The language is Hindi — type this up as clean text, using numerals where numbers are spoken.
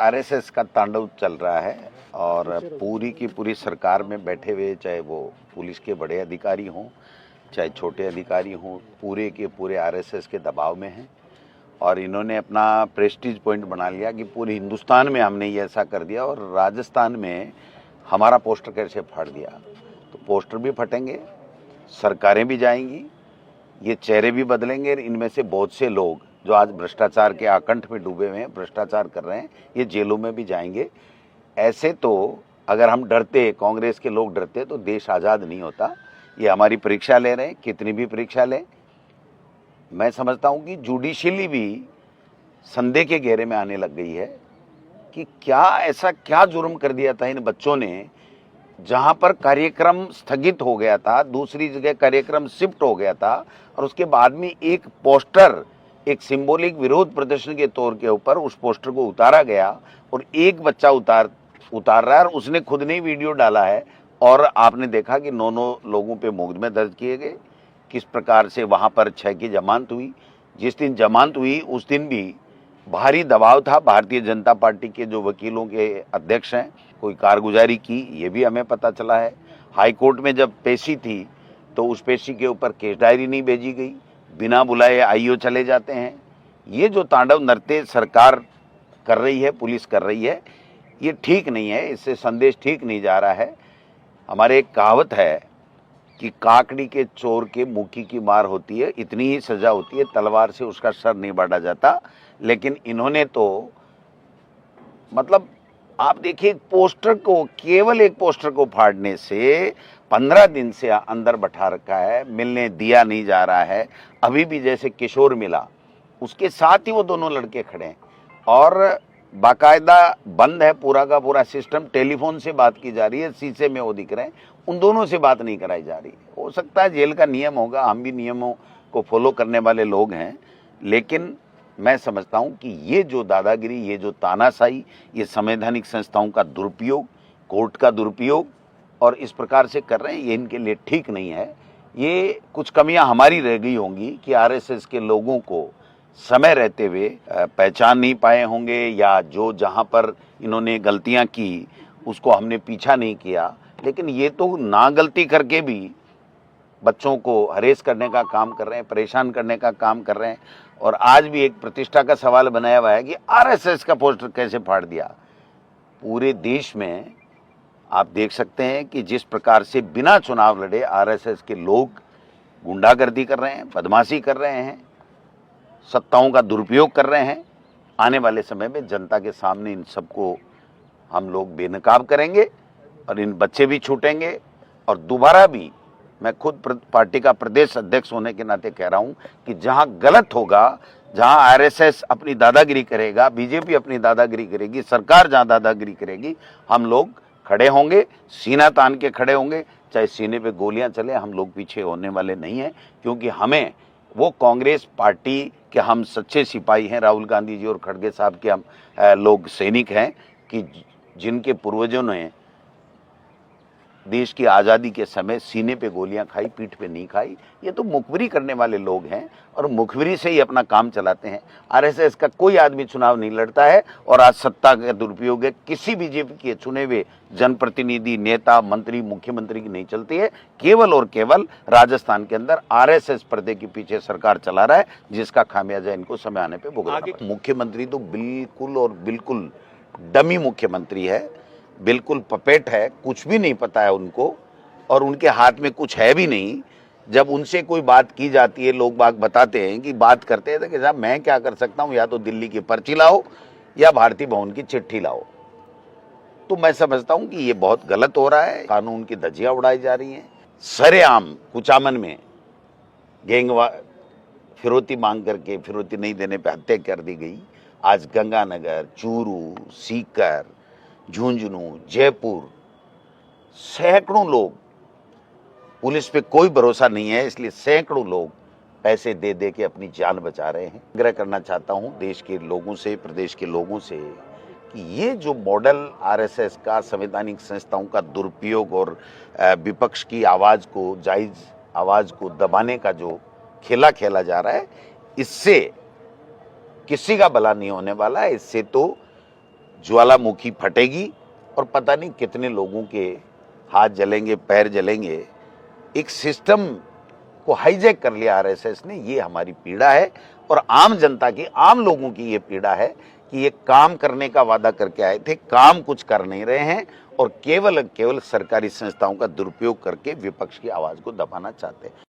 आरएसएस का तांडव चल रहा है और पूरी की पूरी सरकार में बैठे हुए, चाहे वो पुलिस के बड़े अधिकारी हों चाहे छोटे अधिकारी हों, पूरे के पूरे आरएसएस के दबाव में हैं। और इन्होंने अपना प्रेस्टीज पॉइंट बना लिया कि पूरे हिंदुस्तान में हमने ये ऐसा कर दिया और राजस्थान में हमारा पोस्टर कैसे फाड़ दिया। तो पोस्टर भी फटेंगे, सरकारें भी जाएंगी, ये चेहरे भी बदलेंगे। इनमें से बहुत से लोग जो आज भ्रष्टाचार के आकंठ में डूबे हुए हैं, भ्रष्टाचार कर रहे हैं, ये जेलों में भी जाएंगे। ऐसे तो अगर हम डरते, कांग्रेस के लोग डरते, तो देश आज़ाद नहीं होता। ये हमारी परीक्षा ले रहे हैं, कितनी भी परीक्षा लें। मैं समझता हूँ कि जुडिशियली भी संदेह के घेरे में आने लग गई है कि क्या जुर्म कर दिया था इन बच्चों ने। जहां पर कार्यक्रम स्थगित हो गया था, दूसरी जगह कार्यक्रम शिफ्ट हो गया था, और उसके बाद में एक पोस्टर, एक सिंबॉलिक विरोध प्रदर्शन के तौर के ऊपर उस पोस्टर को उतारा गया और एक बच्चा उतार रहा है और उसने खुद ने वीडियो डाला है। और आपने देखा कि 9 लोगों पे मुकदमे दर्ज किए गए। किस प्रकार से वहां पर 6 की जमानत हुई। जिस दिन जमानत हुई उस दिन भी भारी दबाव था भारतीय जनता पार्टी के जो वकीलों के अध्यक्ष हैं, कोई कारगुजारी की, ये भी हमें पता चला है। हाई कोर्ट में जब पेशी थी तो उस पेशी के ऊपर केस डायरी नहीं भेजी गई, बिना बुलाए आईओ चले जाते हैं। ये जो तांडव नृत्य सरकार कर रही है, पुलिस कर रही है, ये ठीक नहीं है। इससे संदेश ठीक नहीं जा रहा है। हमारे एक कहावत है कि काकड़ी के चोर के मुक्की की मार होती है, इतनी ही सजा होती है, तलवार से उसका सर नहीं बांटा जाता। लेकिन इन्होंने तो मतलब आप देखिए, पोस्टर को, केवल एक पोस्टर को फाड़ने से 15 दिन से अंदर बैठा रखा है, मिलने दिया नहीं जा रहा है। अभी भी जैसे किशोर मिला, उसके साथ ही वो दोनों लड़के खड़े हैं और बाकायदा बंद है पूरा का पूरा सिस्टम। टेलीफोन से बात की जा रही है, शीशे में वो दिख रहे हैं, उन दोनों से बात नहीं कराई जा रही। हो सकता है जेल का नियम होगा, हम भी नियमों को फॉलो करने वाले लोग हैं, लेकिन मैं समझता हूं कि ये जो दादागिरी, ये जो तानाशाही, ये संवैधानिक संस्थाओं का दुरुपयोग, कोर्ट का दुरुपयोग और इस प्रकार से कर रहे हैं, ये इनके लिए ठीक नहीं है। ये कुछ कमियां हमारी रह गई होंगी कि आरएसएस के लोगों को समय रहते हुए पहचान नहीं पाए होंगे, या जो जहां पर इन्होंने गलतियां की उसको हमने पीछा नहीं किया। लेकिन ये तो ना गलती करके भी बच्चों को हरेस करने का काम कर रहे हैं, परेशान करने का काम कर रहे हैं। और आज भी एक प्रतिष्ठा का सवाल बनाया हुआ है कि आरएसएस का पोस्टर कैसे फाड़ दिया। पूरे देश में आप देख सकते हैं कि जिस प्रकार से बिना चुनाव लड़े आरएसएस के लोग गुंडागर्दी कर रहे हैं, बदमाशी कर रहे हैं, सत्ताओं का दुरुपयोग कर रहे हैं। आने वाले समय में जनता के सामने इन सबको हम लोग बेनकाब करेंगे और इन बच्चे भी छूटेंगे। और दोबारा भी मैं खुद पार्टी का प्रदेश अध्यक्ष होने के नाते कह रहा हूं कि जहां गलत होगा, जहां आरएसएस अपनी दादागिरी करेगा, बीजेपी अपनी दादागिरी करेगी, सरकार जहां दादागिरी करेगी, हम लोग खड़े होंगे, सीना तान के खड़े होंगे। चाहे सीने पे गोलियां चले, हम लोग पीछे होने वाले नहीं हैं। क्योंकि हमें वो कांग्रेस पार्टी के हम सच्चे सिपाही हैं, राहुल गांधी जी और खड़गे साहब के हम लोग सैनिक हैं कि जिनके पूर्वजों ने देश की आज़ादी के समय सीने पे गोलियां खाई, पीठ पे नहीं खाई। ये तो मुखबिरी करने वाले लोग हैं और मुखबिरी से ही अपना काम चलाते हैं। आरएसएस का कोई आदमी चुनाव नहीं लड़ता है और आज सत्ता का दुरुपयोग है। किसी बीजेपी के चुने हुए जनप्रतिनिधि, नेता, मंत्री, मुख्यमंत्री की नहीं चलती है। केवल और केवल राजस्थान के अंदर आरएसएस पर्दे के पीछे सरकार चला रहा है, जिसका खामियाजा इनको समय आने पर भुगतना पड़ेगा। मुख्यमंत्री तो बिल्कुल और बिल्कुल डमी मुख्यमंत्री है, बिल्कुल पपेट है, कुछ भी नहीं पता है उनको और उनके हाथ में कुछ है भी नहीं। जब उनसे कोई बात की जाती है, लोग बाग बताते हैं कि बात करते हैं कि साहब मैं क्या कर सकता हूं, या तो दिल्ली की पर्ची लाओ या भारतीय भवन की चिट्ठी लाओ। तो मैं समझता हूं कि ये बहुत गलत हो रहा है। कानून की धज्जियां उड़ाई जा रही हैं। सरेआम कुचामन में गैंगवा फिरौती मांग करके फिरौती नहीं देने पर हत्या कर दी गई। आज गंगानगर, चूरू, सीकर, झुंझुनू, जयपुर, सैकड़ों लोग, पुलिस पे कोई भरोसा नहीं है, इसलिए सैकड़ों लोग पैसे दे दे के अपनी जान बचा रहे हैं। आग्रह करना चाहता हूं देश के लोगों से, प्रदेश के लोगों से कि ये जो मॉडल आरएसएस का, संवैधानिक संस्थाओं का दुरुपयोग और विपक्ष की आवाज को, जायज आवाज को दबाने का जो खेला खेला जा रहा है, इससे किसी का भला नहीं होने वाला है। इससे तो ज्वालामुखी फटेगी और पता नहीं कितने लोगों के हाथ जलेंगे, पैर जलेंगे। एक सिस्टम को हाईजैक कर लिया आरएसएस ने, ये हमारी पीड़ा है और आम जनता की, आम लोगों की ये पीड़ा है कि ये काम करने का वादा करके आए थे, काम कुछ कर नहीं रहे हैं और केवल सरकारी संस्थाओं का दुरुपयोग करके विपक्ष की आवाज को दबाना चाहते हैं।